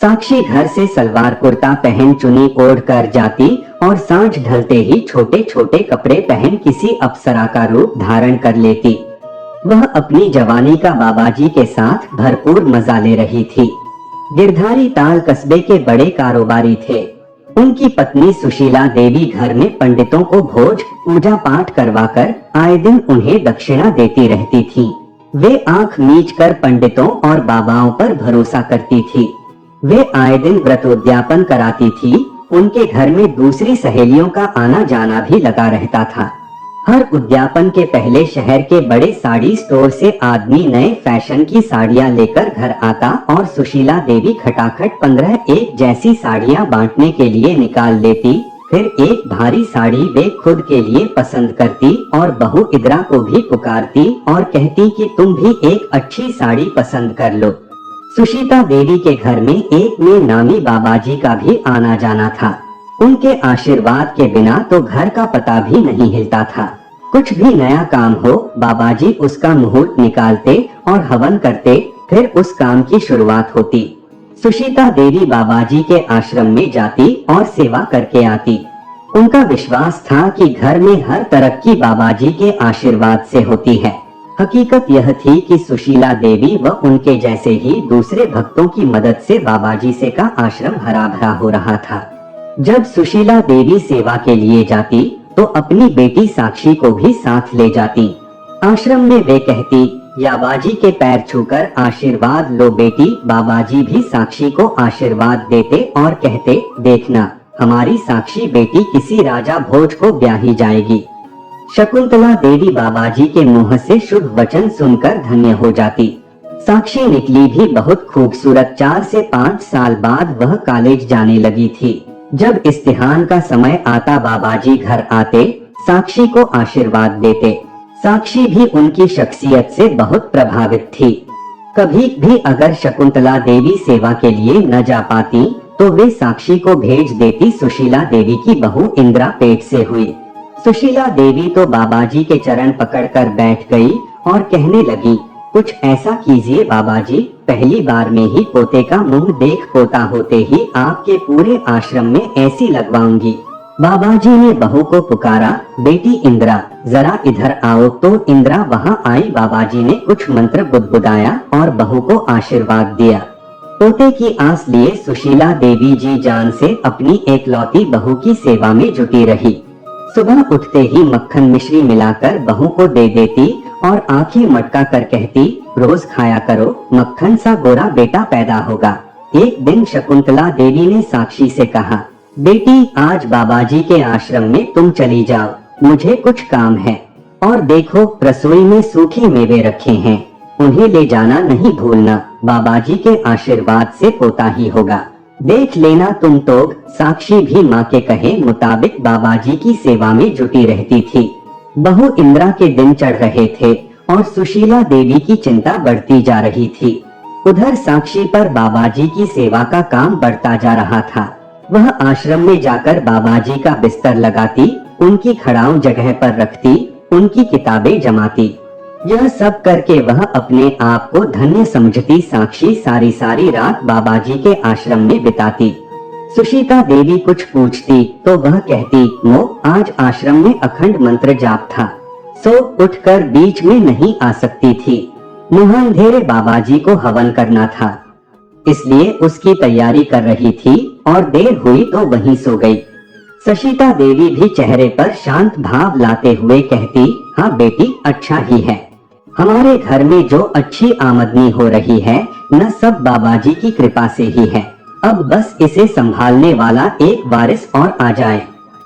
साक्षी घर से सलवार कुर्ता पहन चुन्नी ओढ़ कर जाती और सांझ ढलते ही छोटे छोटे कपड़े पहन किसी अप्सरा का रूप धारण कर लेती। वह अपनी जवानी का बाबाजी के साथ भरपूर मजा ले रही थी। गिरधारी ताल कस्बे के बड़े कारोबारी थे। उनकी पत्नी सुशीला देवी घर में पंडितों को भोज पूजा पाठ करवाकर आए दिन उन्हें दक्षिणा देती रहती थी। वे आंख मीच कर पंडितों और बाबाओं पर भरोसा करती थी। वे आए दिन व्रतोद्यापन कराती थी। उनके घर में दूसरी सहेलियों का आना जाना भी लगा रहता था। हर उद्यापन के पहले शहर के बड़े साड़ी स्टोर से आदमी नए फैशन की साड़ियां लेकर घर आता और सुशीला देवी खटाखट 15 एक जैसी साड़ियां बांटने के लिए निकाल लेती। फिर एक भारी साड़ी वे खुद के लिए पसंद करती और बहू इद्रा को भी पुकारती और कहती कि तुम भी एक अच्छी साड़ी पसंद कर लो। सुशीला देवी के घर में एक में नामी बाबाजी का भी आना जाना था। उनके आशीर्वाद के बिना तो घर का पता भी नहीं हिलता था। कुछ भी नया काम हो, बाबाजी उसका मुहूर्त निकालते और हवन करते, फिर उस काम की शुरुआत होती। सुशीला देवी बाबाजी के आश्रम में जाती और सेवा करके आती। उनका विश्वास था कि घर में हर तरक्की बाबाजी के आशीर्वाद से होती है। हकीकत यह थी कि सुशीला देवी व उनके जैसे ही दूसरे भक्तों की मदद से बाबाजी से का आश्रम हरा भरा हो रहा था। जब सुशीला देवी सेवा के लिए जाती तो अपनी बेटी साक्षी को भी साथ ले जाती। आश्रम में वे कहती, बाबाजी के पैर छूकर आशीर्वाद लो बेटी। बाबाजी भी साक्षी को आशीर्वाद देते और कहते, देखना हमारी साक्षी बेटी किसी राजा भोज को ब्याही जाएगी। शकुंतला देवी बाबाजी के मुंह से शुभ वचन सुनकर धन्य हो जाती। साक्षी निकली भी बहुत खूबसूरत। 4 से 5 साल बाद वह कॉलेज जाने लगी थी। जब इस्तिहान का समय आता बाबाजी घर आते, साक्षी को आशीर्वाद देते। साक्षी भी उनकी शख्सियत से बहुत प्रभावित थी। कभी भी अगर शकुंतला देवी सेवा के लिए न जा पाती तो वे साक्षी को भेज देती। सुशीला देवी की बहू इंदिरा पेट से हुई। सुशीला देवी तो बाबाजी के चरण पकड़कर बैठ गई और कहने लगी, कुछ ऐसा कीजिए बाबाजी, पहली बार में ही पोते का मुंह देख पोता होते ही आपके पूरे आश्रम में ऐसी लगवाऊंगी। बाबाजी ने बहू को पुकारा, बेटी इंदिरा जरा इधर आओ। तो इंदिरा वहां आई। बाबाजी ने कुछ मंत्र बुदबुदाया और बहू को आशीर्वाद दिया। पोते की आस लिए सुशीला देवी जी जान से अपनी एकलौती बहू की सेवा में जुटी रही। सुबह उठते ही मक्खन मिश्री मिलाकर बहू को दे देती और आंखें मटका कर कहती, रोज खाया करो, मक्खन सा गोरा बेटा पैदा होगा। एक दिन शकुंतला देवी ने साक्षी से कहा, बेटी आज बाबाजी के आश्रम में तुम चली जाओ, मुझे कुछ काम है। और देखो रसोई में सूखे मेवे रखे हैं, उन्हें ले जाना नहीं भूलना। बाबाजी के आशीर्वाद से पोता ही होगा, देख लेना तुम तो। साक्षी भी माँ के कहे मुताबिक बाबाजी की सेवा में जुटी रहती थी। बहू इंदिरा के दिन चढ़ रहे थे और सुशीला देवी की चिंता बढ़ती जा रही थी। उधर साक्षी पर बाबाजी की सेवा का काम बढ़ता जा रहा था। वह आश्रम में जाकर बाबाजी का बिस्तर लगाती, उनकी खड़ाऊ जगह पर रखती, उनकी किताबें जमाती। यह सब करके वह अपने आप को धन्य समझती। साक्षी सारी सारी रात बाबाजी के आश्रम में बिताती। सुशीला देवी कुछ पूछती तो वह कहती, मो आज आश्रम में अखंड मंत्र जाप था, सो उठकर बीच में नहीं आ सकती थी। मुँह अंधेरे बाबाजी को हवन करना था, इसलिए उसकी तैयारी कर रही थी और देर हुई तो वहीं सो गई। सुशीला देवी भी चेहरे पर शांत भाव लाते हुए कहती, हाँ बेटी अच्छा ही है, हमारे घर में जो अच्छी आमदनी हो रही है न सब बाबाजी की कृपा से ही है। अब बस इसे संभालने वाला एक वारिस और आ जाए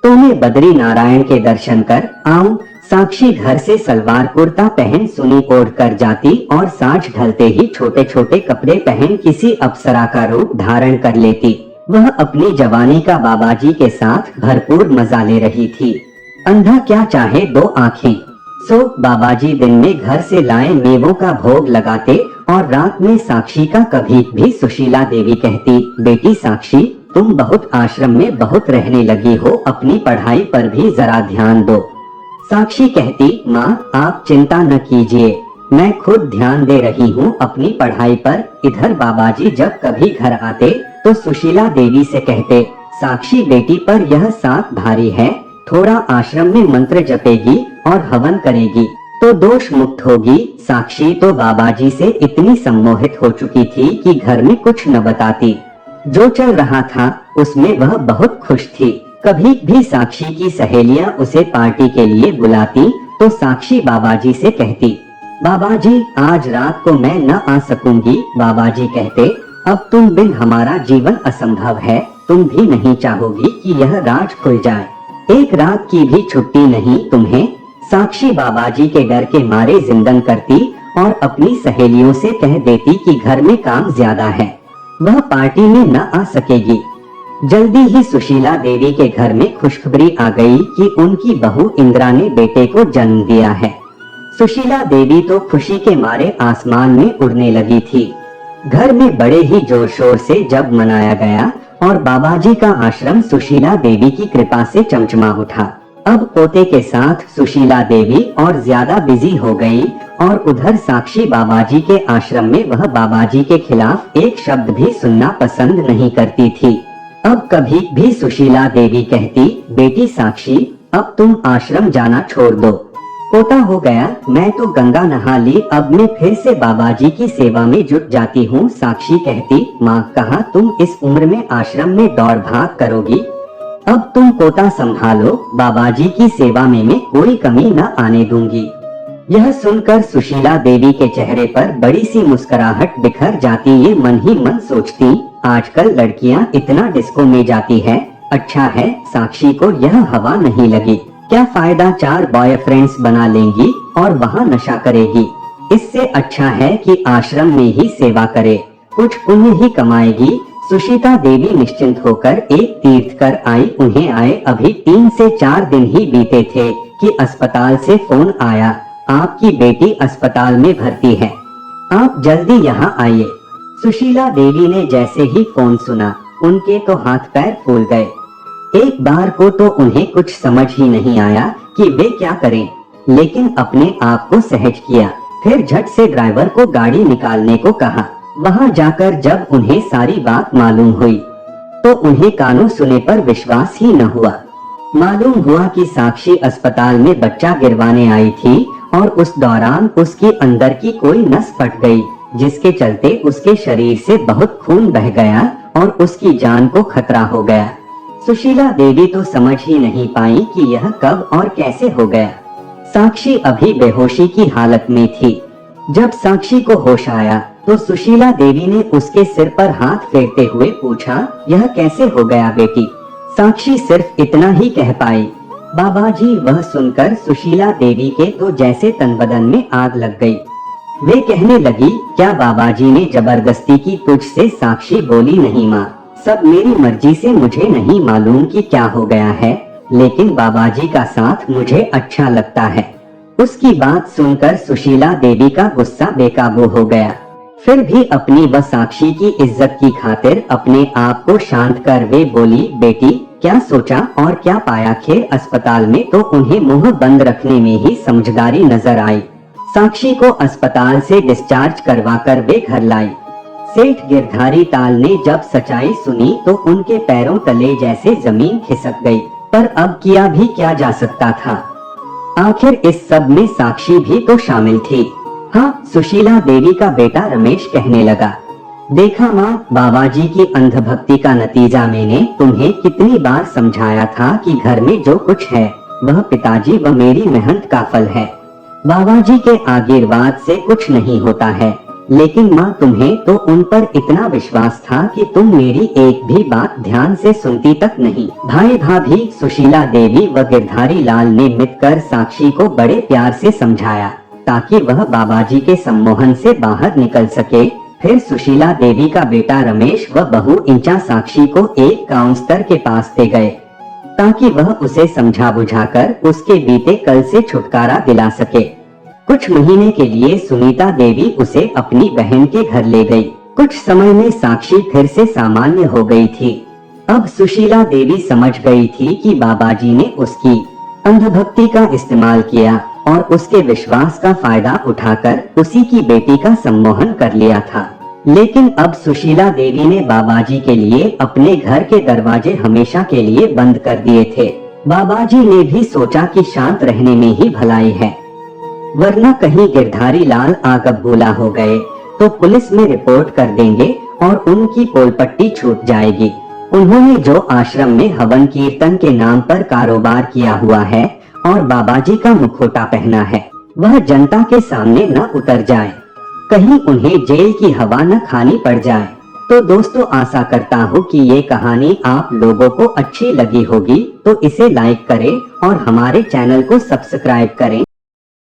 तो मैं बद्री नारायण के दर्शन कर आऊं। साक्षी घर से सलवार कुर्ता पहन सुनी ओढ़ कर जाती और सांझ ढलते ही छोटे छोटे कपड़े पहन किसी अप्सरा का रूप धारण कर लेती। वह अपनी जवानी का बाबाजी के साथ भरपूर मजा ले रही थी। अंधा क्या चाहे दो आँखें। सो बाबाजी दिन में घर से लाए मेवों का भोग लगाते और रात में साक्षी का कभी भी सुशीला देवी कहती, बेटी साक्षी तुम बहुत आश्रम में बहुत रहने लगी हो, अपनी पढ़ाई पर भी जरा ध्यान दो। साक्षी कहती, माँ आप चिंता न कीजिए, मैं खुद ध्यान दे रही हूँ अपनी पढ़ाई पर। इधर बाबाजी जब कभी घर आते तो सुशीला देवी से कहते, साक्षी बेटी पर यह साक भारी है, थोड़ा आश्रम में मंत्र जपेगी और हवन करेगी तो दोष मुक्त होगी। साक्षी तो बाबाजी से इतनी सम्मोहित हो चुकी थी कि घर में कुछ न बताती। जो चल रहा था उसमें वह बहुत खुश थी। कभी भी साक्षी की सहेलियां उसे पार्टी के लिए बुलाती तो साक्षी बाबाजी से कहती, बाबाजी आज रात को मैं न आ सकूंगी। बाबाजी कहते, अब तुम बिन हमारा जीवन असंभव है, तुम भी नहीं चाहोगी कि यह राज खुल जाए। एक रात की भी छुट्टी नहीं तुम्हें। साक्षी बाबाजी के डर के मारे जिंदन करती और अपनी सहेलियों से कह देती कि घर में काम ज्यादा है, वह पार्टी में न आ सकेगी। जल्दी ही सुशीला देवी के घर में खुशखबरी आ गई कि उनकी बहू इंदिरा ने बेटे को जन्म दिया है। सुशीला देवी तो खुशी के मारे आसमान में उड़ने लगी थी। घर में बड़े ही जोर शोर से जब मनाया गया और बाबाजी का आश्रम सुशीला देवी की कृपा से चमचमा उठा। अब पोते के साथ सुशीला देवी और ज्यादा बिजी हो गई और उधर साक्षी बाबाजी के आश्रम में वह बाबाजी के खिलाफ एक शब्द भी सुनना पसंद नहीं करती थी। अब कभी भी सुशीला देवी कहती, बेटी साक्षी अब तुम आश्रम जाना छोड़ दो, पोता हो गया, मैं तो गंगा नहा ली, अब मैं फिर से बाबाजी की सेवा में जुट जाती हूँ। साक्षी कहती, माँ कहा तुम इस उम्र में आश्रम में दौड़ भाग करोगी, अब तुम पोता संभालो, बाबाजी की सेवा में मैं कोई कमी न आने दूंगी। यह सुनकर सुशीला देवी के चेहरे पर बड़ी सी मुस्कुराहट बिखर जाती। ये मन ही मन सोचती, आजकल लड़कियां इतना डिस्को में जाती है, अच्छा है साक्षी को यह हवा नहीं लगी। क्या फायदा, 4 बॉयफ्रेंड्स बना लेंगी और वहाँ नशा करेगी। इससे अच्छा है कि आश्रम में ही सेवा करे, कुछ पुण्य ही कमाएगी। सुशीला देवी निश्चिंत होकर एक तीर्थ कर आई। उन्हें आए अभी 3 से 4 दिन ही बीते थे कि अस्पताल से फोन आया, आपकी बेटी अस्पताल में भर्ती है, आप जल्दी यहाँ आइए। सुशीला देवी ने जैसे ही फोन सुना उनके तो हाथ पैर फूल गए। एक बार को तो उन्हें कुछ समझ ही नहीं आया कि वे क्या करें, लेकिन अपने आप को सहज किया। फिर झट से ड्राइवर को गाड़ी निकालने को कहा। वहां जाकर जब उन्हें सारी बात मालूम हुई तो उन्हें कानों सुने पर विश्वास ही न हुआ। मालूम हुआ कि साक्षी अस्पताल में बच्चा गिरवाने आई थी और उस दौरान उसके अंदर की कोई नस फट गई, जिसके चलते उसके शरीर से बहुत खून बह गया और उसकी जान को खतरा हो गया। सुशीला देवी तो समझ ही नहीं पाई कि यह कब और कैसे हो गया। साक्षी अभी बेहोशी की हालत में थी। जब साक्षी को होश आया तो सुशीला देवी ने उसके सिर पर हाथ फेरते हुए पूछा, यह कैसे हो गया बेटी। साक्षी सिर्फ इतना ही कह पाई, बाबाजी। वह सुनकर सुशीला देवी के तो जैसे तन बदन में आग लग गई। वे कहने लगी, क्या बाबाजी ने जबरदस्ती की तुझसे। साक्षी बोली, नहीं माँ, सब मेरी मर्जी से, मुझे नहीं मालूम कि क्या हो गया है, लेकिन बाबाजी का साथ मुझे अच्छा लगता है। उसकी बात सुनकर सुशीला देवी का गुस्सा बेकाबू हो गया। फिर भी अपनी व साक्षी की इज्जत की खातिर अपने आप को शांत कर वे बोली, बेटी क्या सोचा और क्या पाया। खेर अस्पताल में तो उन्हें मुंह बंद रखने में ही समझदारी नजर आई। साक्षी को अस्पताल से डिस्चार्ज करवाकर वे घर लाई। सेठ गिरधारी ताल ने जब सच्चाई सुनी तो उनके पैरों तले जैसे जमीन खिसक गई। पर अब किया भी क्या जा सकता था, आखिर इस सब में साक्षी भी तो शामिल थी। हाँ, सुशीला देवी का बेटा रमेश कहने लगा, देखा माँ, बाबाजी की अंधभक्ति का नतीजा मैंने तुम्हें कितनी बार समझाया था कि घर में जो कुछ है वह पिताजी व मेरी मेहनत का फल है। बाबाजी के आशीर्वाद से कुछ नहीं होता है, लेकिन माँ तुम्हें तो उन पर इतना विश्वास था कि तुम मेरी एक भी बात ध्यान से सुनती तक नहीं। भाई भाभी सुशीला देवी व गिरधारी लाल ने मिलकर साक्षी को बड़े प्यार से समझाया ताकि वह बाबाजी के सम्मोहन से बाहर निकल सके। फिर सुशीला देवी का बेटा रमेश व बहू इंचा साक्षी को एक काउंसलर के पास ले गए ताकि वह उसे समझा बुझाकर उसके बीते कल से छुटकारा दिला सके। कुछ महीने के लिए सुनीता देवी उसे अपनी बहन के घर ले गई। कुछ समय में साक्षी फिर से सामान्य हो गई थी। अब सुशीला देवी समझ गई थी कि बाबाजी ने उसकी अंधभक्ति का इस्तेमाल किया और उसके विश्वास का फायदा उठाकर उसी की बेटी का सम्मोहन कर लिया था। लेकिन अब सुशीला देवी ने बाबाजी के लिए अपने घर के दरवाजे हमेशा के लिए बंद कर दिए थे। बाबाजी ने भी सोचा कि शांत रहने में ही भलाई है, वरना कहीं गिरधारी लाल आगबूला हो गए तो पुलिस में रिपोर्ट कर देंगे और उनकी पोलपट्टी छूट जाएगी। उन्होंने जो आश्रम में हवन कीर्तन के नाम पर कारोबार किया हुआ है और बाबाजी का मुखौटा पहना है, वह जनता के सामने न उतर जाए, कहीं उन्हें जेल की हवा न खानी पड़ जाए। तो दोस्तों, आशा करता हूँ कि ये कहानी आप लोगों को अच्छी लगी होगी, तो इसे लाइक करें और हमारे चैनल को सब्सक्राइब करें।